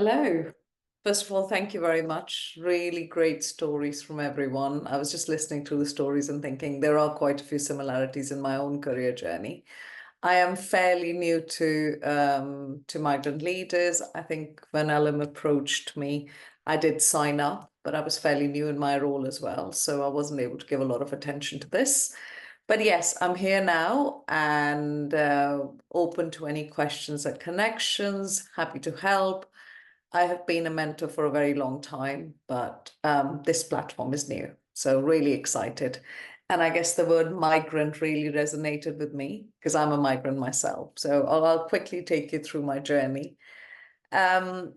Hello. First of all, thank you very much. Really great stories from everyone. I was just listening to the stories and thinking there are quite a few similarities in my own career journey. I am fairly new to migrant leaders. I think when Ellen approached me, I did sign up, but I was fairly new in my role as well, so I wasn't able to give a lot of attention to this. But yes, I'm here now and open to any questions and connections. Happy to help. I have been a mentor for a very long time, but this platform is new. So really excited. And I guess the word migrant really resonated with me because I'm a migrant myself. So I'll quickly take you through my journey. I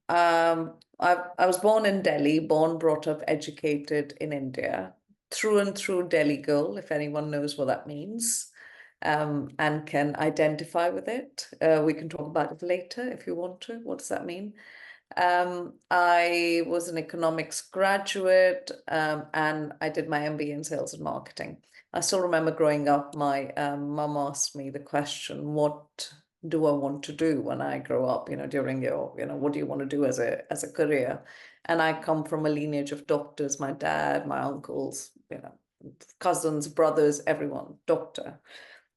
was born in Delhi, born, brought up, educated in India, through and through Delhi girl, if anyone knows what that means, and can identify with it. We can talk about it later if you want to. What does that mean? I was an economics graduate, and I did my MBA in sales and marketing. I still remember growing up, my mum asked me the question, what do I want to do when I grow up, during your, what do you want to do as a career? And I come from a lineage of doctors, my dad, my uncles, cousins, brothers, everyone, doctor.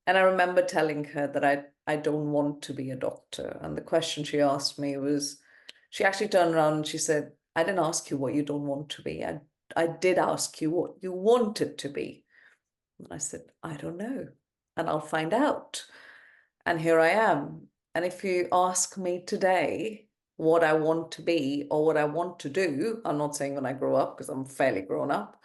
And I remember telling her that I don't want to be a doctor. And the question she asked me was, she actually turned around and she said, I didn't ask you what you don't want to be. I did ask you what you wanted to be. And I said, I don't know. And I'll find out. And here I am. And if you ask me today what I want to be or what I want to do, I'm not saying when I grow up because I'm fairly grown up,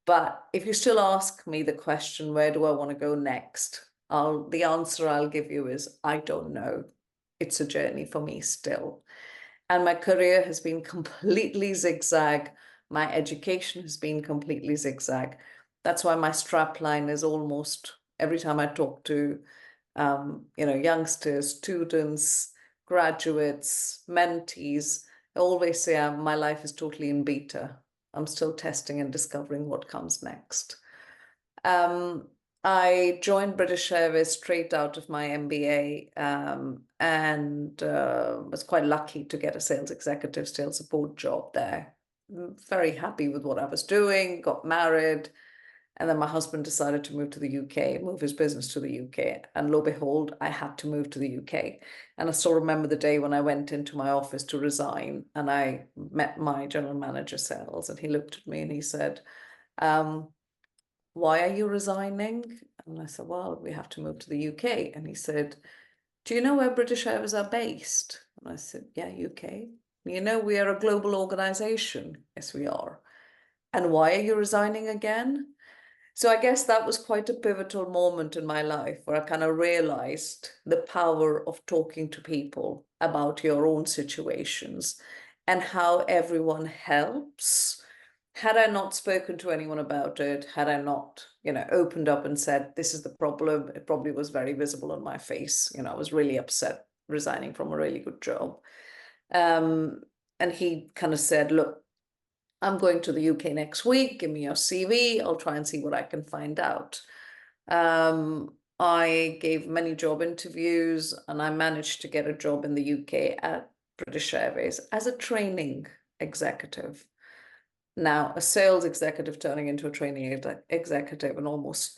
but if you still ask me the question, where do I want to go next? The answer I'll give you is, I don't know. It's a journey for me still. And my career has been completely zigzag. My education has been completely zigzag. That's why my strap line is almost every time I talk to youngsters, students, graduates, mentees, I always say my life is totally in beta. I'm still testing and discovering what comes next. I joined British Airways straight out of my MBA, and was quite lucky to get a sales executive, sales support job there. Very happy with what I was doing, got married, and then my husband decided to move to the UK, move his business to the UK. And lo and behold, I had to move to the UK. And I still remember the day when I went into my office to resign and I met my general manager sales, and he looked at me and he said, why are you resigning? And I said, well, we have to move to the UK. And he said, do you know where British Airways are based? And I said, yeah, UK. You know, we are a global organization. Yes, we are. And why are you resigning again? So I guess that was quite a pivotal moment in my life where I kind of realized the power of talking to people about your own situations and how everyone helps. Had I not spoken to anyone about it, had I not, opened up and said, this is the problem, it probably was very visible on my face. I was really upset resigning from a really good job. And he kind of said, look, I'm going to the UK next week. Give me your CV. I'll try and see what I can find out. I gave many job interviews and I managed to get a job in the UK at British Airways as a training executive. Now, a sales executive turning into a training executive and almost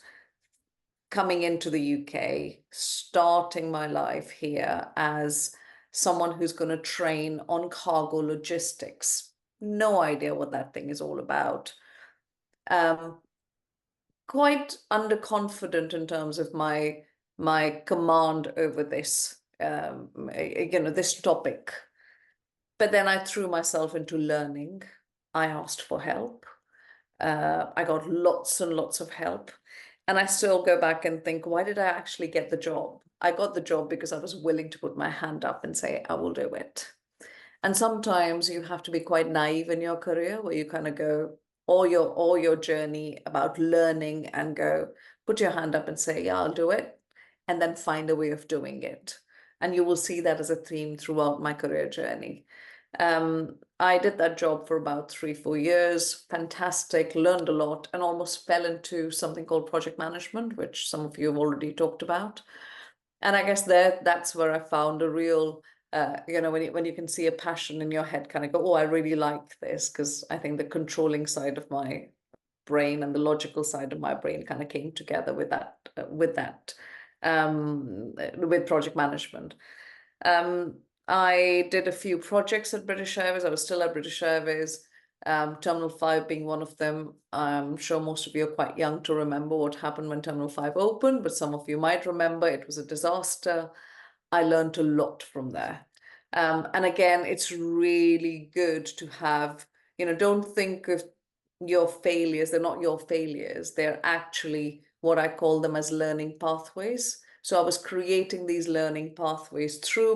coming into the UK, starting my life here as someone who's going to train on cargo logistics. No idea what that thing is all about. Quite underconfident in terms of my command over this, this topic. But then I threw myself into learning. I asked for help. I got lots and lots of help. And I still go back and think, why did I actually get the job? I got the job because I was willing to put my hand up and say, I will do it. And sometimes you have to be quite naive in your career where you kind of go, all your journey about learning and go, put your hand up and say, yeah, I'll do it. And then find a way of doing it. And you will see that as a theme throughout my career journey. I did that job for about 3-4 years. Fantastic, learned a lot, and almost fell into something called project management, which some of you have already talked about. And I guess that's where I found a real when you can see a passion in your head, kind of go, oh, I really like this, because I think the controlling side of my brain and the logical side of my brain kind of came together with with project management. I did a few projects at British Airways. I was still at British Airways, Terminal 5 being one of them. I'm sure most of you are quite young to remember what happened when Terminal 5 opened, but some of you might remember it was a disaster. I learned a lot from there. And again, it's really good to have, don't think of your failures, they're not your failures. They're actually what I call them as learning pathways. So I was creating these learning pathways through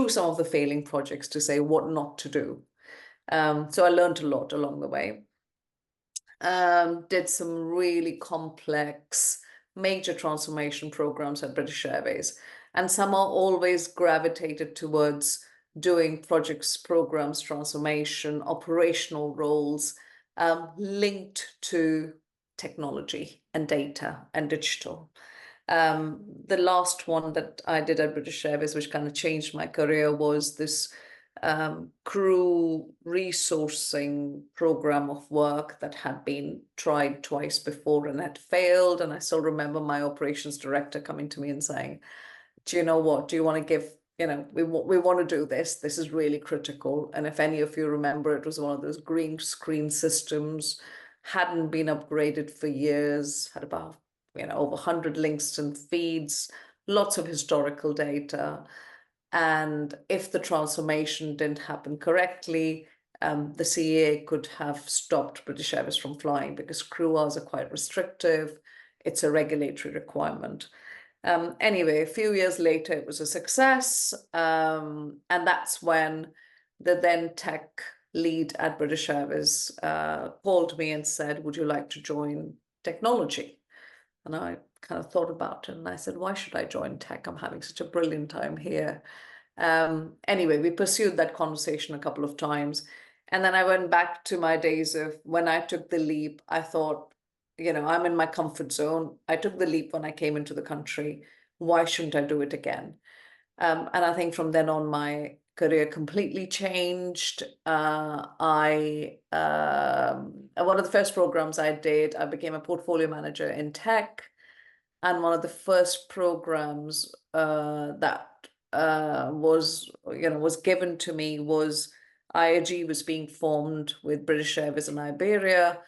some of the failing projects to say what not to do. So I learned a lot along the way. Did some really complex major transformation programs at British Airways, and somehow always gravitated towards doing projects, programs, transformation, operational roles linked to technology and data and digital. The last one that I did at British Airways, which kind of changed my career, was this crew resourcing program of work that had been tried twice before and had failed. And I still remember my operations director coming to me and saying, do you know what? Do you want to give, we want to do this. This is really critical. And if any of you remember, it was one of those green screen systems, hadn't been upgraded for years, had about, over 100 links and feeds, lots of historical data. And if the transformation didn't happen correctly, the CAA could have stopped British Airways from flying because crew hours are quite restrictive. It's a regulatory requirement. Anyway, a few years later, it was a success. And that's when the then tech lead at British Airways called me and said, would you like to join technology? And I kind of thought about it and I said, why should I join tech? I'm having such a brilliant time here. Anyway, we pursued that conversation a couple of times. And then I went back to my days of when I took the leap. I thought, I'm in my comfort zone. I took the leap when I came into the country. Why shouldn't I do it again? And I think from then on, my career completely changed. One of the first programs I did, I became a portfolio manager in tech. And one of the first programs that was given to me was IAG was being formed with British Airways and Iberia,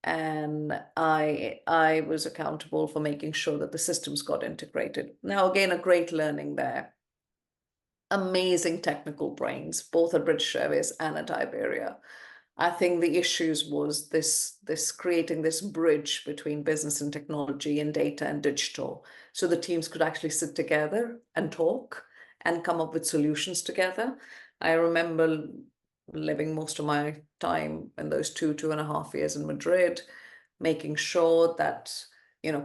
and I was accountable for making sure that the systems got integrated. Now, again, a great learning there. Amazing technical brains, both at British Airways and at Iberia. I think the issues was this creating this bridge between business and technology and data and digital, so the teams could actually sit together and talk and come up with solutions together. I remember living most of my time in those 2.5 years in Madrid, making sure that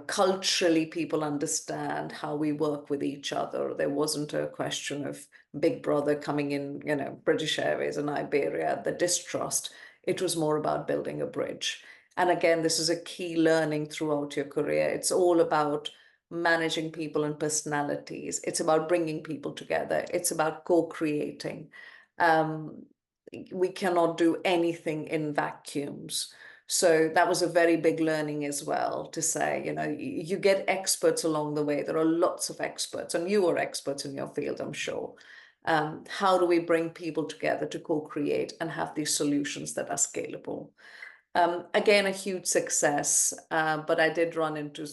culturally people understand how we work with each other. There wasn't a question of Big Brother coming in, British Airways and Iberia, the distrust. It was more about building a bridge. And again, this is a key learning throughout your career. It's all about managing people and personalities. It's about bringing people together. It's about co-creating. We cannot do anything in vacuums. So that was a very big learning as well, to say, you get experts along the way. There are lots of experts, and you are experts in your field, I'm sure. How do we bring people together to co-create and have these solutions that are scalable? Again, a huge success, but I did run into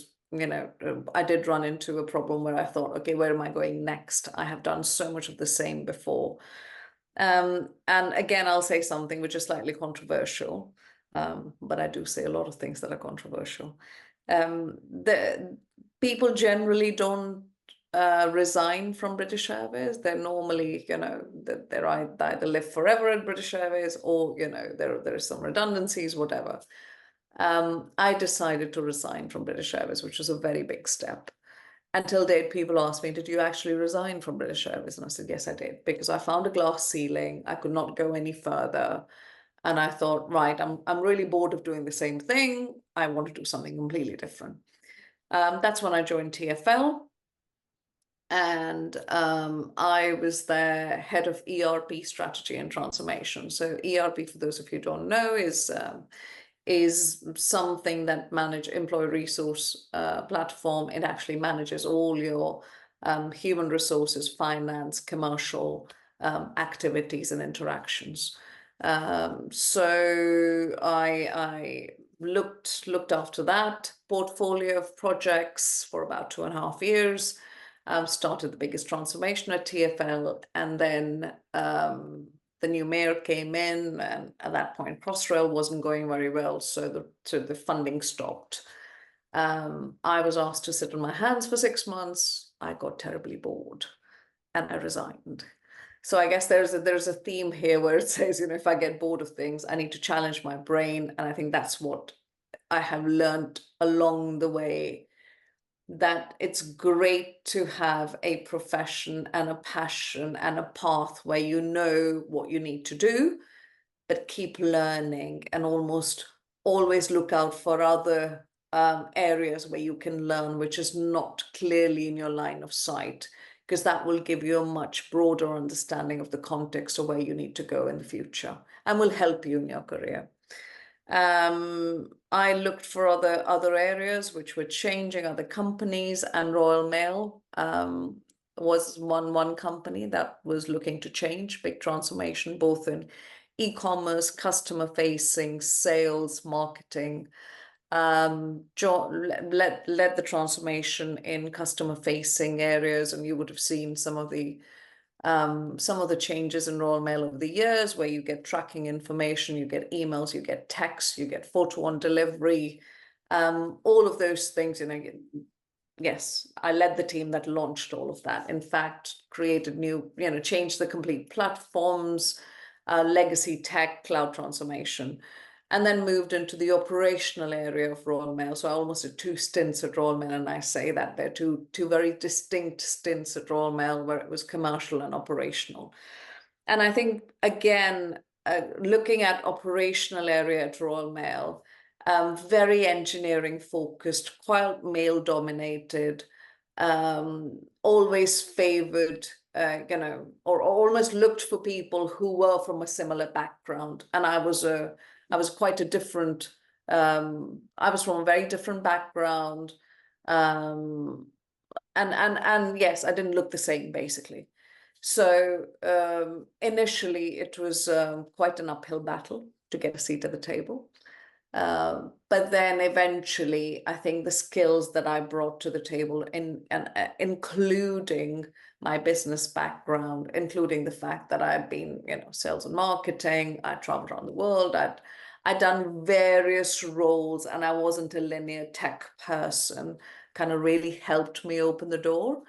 a problem where I thought, okay, where am I going next? I have done so much of the same before. And again, I'll say something which is slightly controversial. But I do say a lot of things that are controversial. The people generally don't resign from British Airways. They're normally, they're either live forever at British Airways, or there are some redundancies, whatever. I decided to resign from British Airways, which was a very big step. Until date, people asked me, did you actually resign from British Airways? And I said, yes, I did, because I found a glass ceiling. I could not go any further. And I thought, right, I'm really bored of doing the same thing. I want to do something completely different. That's when I joined TfL. And I was their head of ERP strategy and transformation. So ERP, for those of you who don't know, is something that manage employee resource platform. It actually manages all your human resources, finance, commercial activities and interactions. So I looked after that portfolio of projects for about 2.5 years. Started the biggest transformation at TfL, and then the new mayor came in, and at that point Crossrail wasn't going very well, so the funding stopped. I was asked to sit on my hands for 6 months. I got terribly bored and I resigned. So I guess there's a theme here where it says, if I get bored of things, I need to challenge my brain. And I think that's what I have learned along the way, that it's great to have a profession and a passion and a path where you know what you need to do, but keep learning and almost always look out for other areas where you can learn, which is not clearly in your line of sight, because that will give you a much broader understanding of the context of where you need to go in the future and will help you in your career. I looked for other areas which were changing, other companies, and Royal Mail was one company that was looking to change, big transformation, both in e-commerce, customer facing, sales, marketing. Led the transformation in customer facing areas, and you would have seen some of the changes in Royal Mail over the years, where you get tracking information, you get emails, you get texts, you get photo on delivery, all of those things. Yes, I led the team that launched all of that. In fact, created new, changed the complete platforms, legacy tech, cloud transformation, and then moved into the operational area of Royal Mail. So I almost did 2 stints at Royal Mail, and I say that they're two very distinct stints at Royal Mail, where it was commercial and operational. And I think, again, looking at operational area at Royal Mail, very engineering focused, quite male dominated, always favored, or almost looked for people who were from a similar background. And I was quite a different, I was from a very different background. And yes, I didn't look the same, basically. So initially it was quite an uphill battle to get a seat at the table. But then eventually, I think the skills that I brought to the table, including my business background, including the fact that I've been, sales and marketing, I traveled around the world, I'd done various roles, and I wasn't a linear tech person, kind of really helped me open the door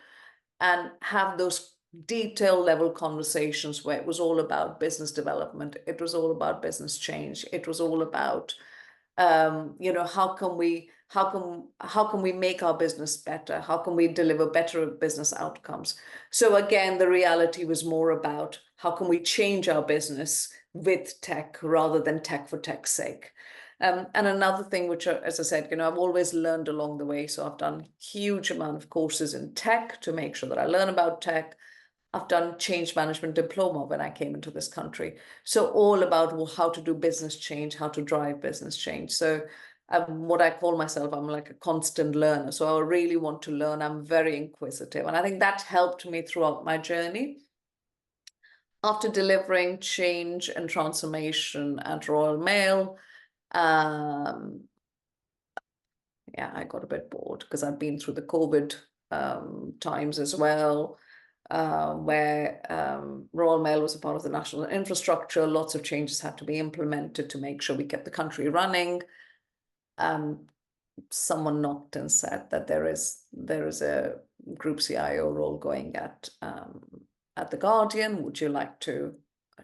and have those detail level conversations where it was all about business development. It was all about business change. It was all about how can we make our business better? How can we deliver better business outcomes? So again, the reality was more about how can we change our business with tech rather than tech for tech's sake. And another thing, which, as I said, I've always learned along the way. So I've done huge amount of courses in tech to make sure that I learn about tech. I've done change management diploma when I came into this country. So all about how to do business change, how to drive business change. So what I call myself, I'm like a constant learner. So I really want to learn. I'm very inquisitive. And I think that helped me throughout my journey. After delivering change and transformation at Royal Mail, yeah, I got a bit bored because I'd been through the COVID times as well. Where Royal Mail was a part of the national infrastructure. Lots of changes had to be implemented to make sure we kept the country running. Someone knocked and said that there is a group CIO role going at the Guardian. Would you like to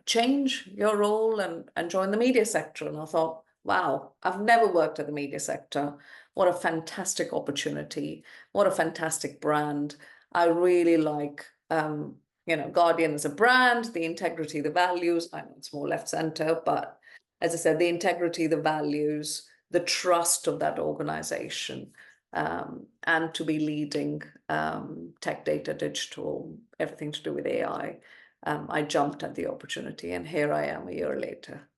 change your role and join the media sector? And I thought, wow, I've never worked at the media sector. What a fantastic opportunity. What a fantastic brand. I really like Guardian as a brand, the integrity, the values. I know it's more left center, but as I said, the integrity, the values, the trust of that organization. and to be leading tech, data, digital, everything to do with AI. I jumped at the opportunity, and here I am a year later.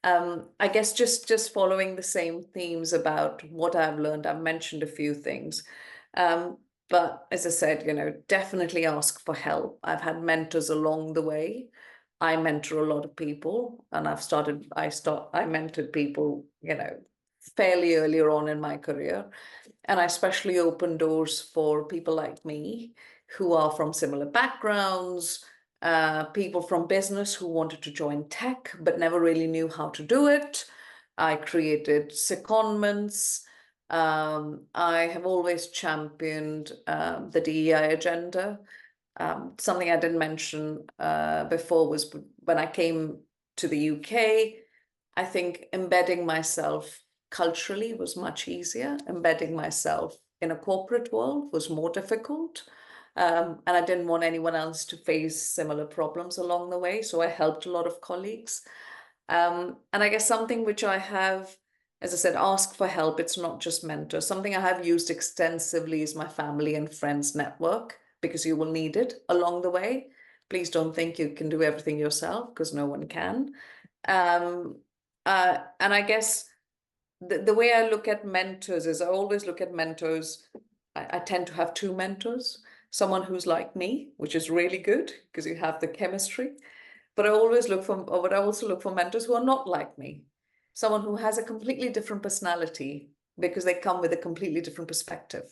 I guess just following the same themes about what I've learned, I've mentioned a few things. But as I said, definitely ask for help. I've had mentors along the way. I mentor a lot of people, and I mentored people, fairly earlier on in my career. And I especially open doors for people like me who are from similar backgrounds, people from business who wanted to join tech but never really knew how to do it. I created secondments. I have always championed the DEI agenda. Something I didn't mention before was when I came to the UK, I think embedding myself culturally was much easier. Embedding myself in a corporate world was more difficult. And I didn't want anyone else to face similar problems along the way. So I helped a lot of colleagues. And I guess something which I have, as I said, ask for help. It's not just mentors. Something I have used extensively is my family and friends network, because you will need it along the way. Please don't think you can do everything yourself, because no one can. And I guess the way I look at mentors is I always look at mentors. I tend to have two mentors, someone who's like me, which is really good because you have the chemistry. But I also look for mentors who are not like me, someone who has a completely different personality because they come with a completely different perspective.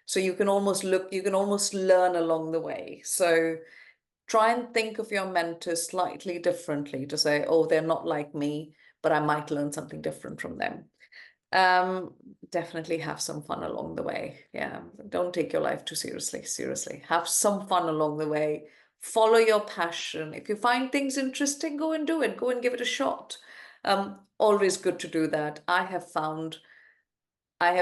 So you can almost learn along the way. So try and think of your mentors slightly differently to say, oh, they're not like me, but I might learn something different from them. Definitely have some fun along the way. Yeah, don't take your life too seriously. Have some fun along the way. Follow your passion. If you find things interesting, go and do it. Go and give it a shot. Always good to do that. I have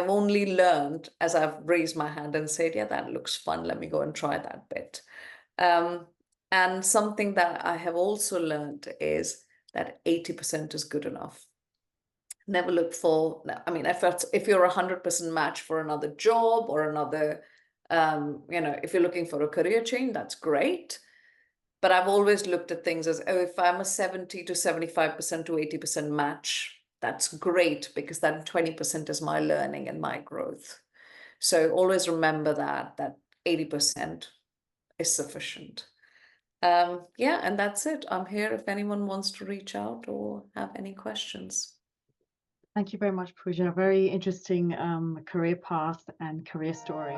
only learned as I've raised my hand and said, yeah, that looks fun. Let me go and try that bit. And something that I have also learned is that 80% is good enough. Never look for, I mean, if you're 100% match for another job or another, if you're looking for a career change, that's great. But I've always looked at things as, oh, if I'm a 70 to 75% to 80% match, that's great, because that 20% is my learning and my growth. So always remember that 80% is sufficient. Yeah, and that's it. I'm here if anyone wants to reach out or have any questions. Thank you very much, Pooja. Very interesting career path and career story.